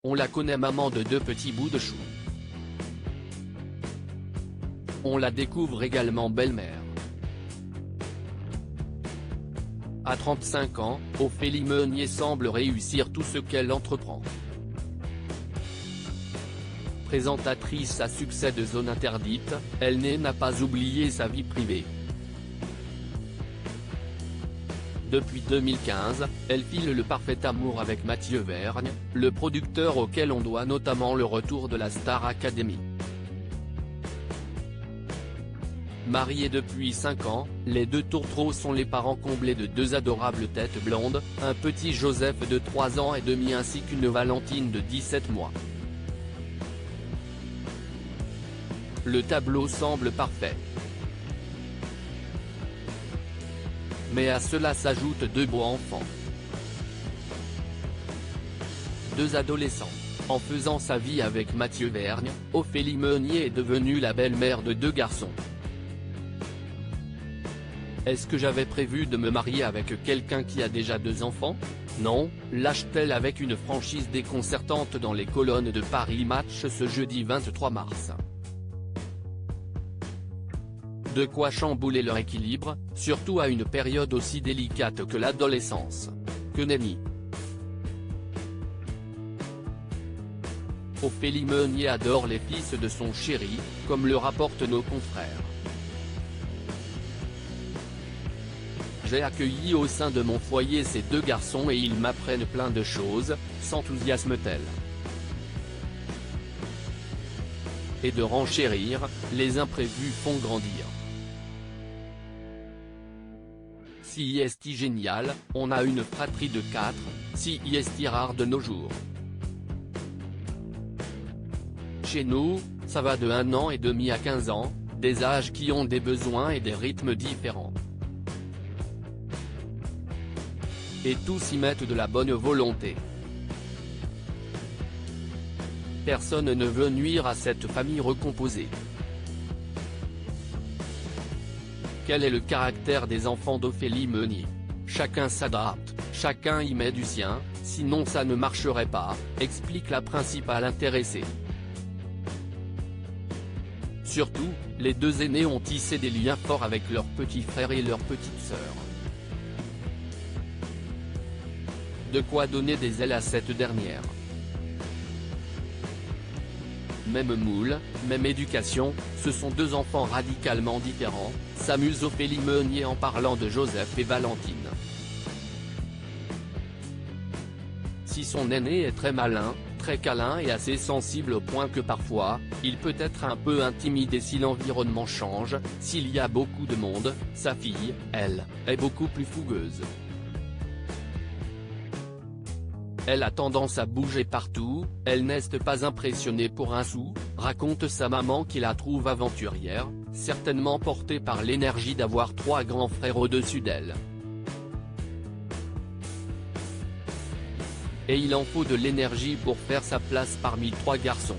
On la connaît maman de 2 petits bouts de chou. On la découvre également belle-mère. À 35 ans, Ophélie Meunier semble réussir tout ce qu'elle entreprend. Présentatrice à succès de Zone Interdite, elle n'a pas oublié sa vie privée. Depuis 2015, elle file le parfait amour avec Mathieu Vergne, le producteur auquel on doit notamment le retour de la Star Academy. Mariés depuis 5 ans, les 2 tourtereaux sont les parents comblés de 2 adorables têtes blondes, un petit Joseph de 3 ans et demi ainsi qu'une Valentine de 17 mois. Le tableau semble parfait. Mais à cela s'ajoutent 2 beaux enfants. 2 adolescents. En faisant sa vie avec Mathieu Vergne, Ophélie Meunier est devenue la belle-mère de 2 garçons. Est-ce que j'avais prévu de me marier avec quelqu'un qui a déjà 2 enfants? Non, lâche-t-elle avec une franchise déconcertante dans les colonnes de Paris Match ce jeudi 23 mars. De quoi chambouler leur équilibre, surtout à une période aussi délicate que l'adolescence. Que nenni. Ophélie Meunier adore les fils de son chéri, comme le rapportent nos confrères. J'ai accueilli au sein de mon foyer ces 2 garçons et ils m'apprennent plein de choses, s'enthousiasme-t-elle. Et de renchérir, les imprévus font grandir. Si est génial, on a une fratrie de 4, si est rare de nos jours. Chez nous, ça va de 1 an et demi à 15 ans, des âges qui ont des besoins et des rythmes différents. Et tous y mettent de la bonne volonté. Personne ne veut nuire à cette famille recomposée. Quel est le caractère des enfants d'Ophélie Meunier? Chacun s'adapte, chacun y met du sien, sinon ça ne marcherait pas, explique la principale intéressée. Surtout, les 2 aînés ont tissé des liens forts avec leurs petits frères et leurs petites sœurs. De quoi donner des ailes à cette dernière. Même moule, même éducation, ce sont 2 enfants radicalement différents, s'amuse Ophélie Meunier en parlant de Joseph et Valentine. Si son aîné est très malin, très câlin et assez sensible au point que parfois, il peut être un peu intimidé si l'environnement change, s'il y a beaucoup de monde, sa fille, elle, est beaucoup plus fougueuse. Elle a tendance à bouger partout, elle n'est pas impressionnée pour un sou, raconte sa maman qui la trouve aventurière, certainement portée par l'énergie d'avoir 3 grands frères au-dessus d'elle. Et il en faut de l'énergie pour faire sa place parmi 3 garçons.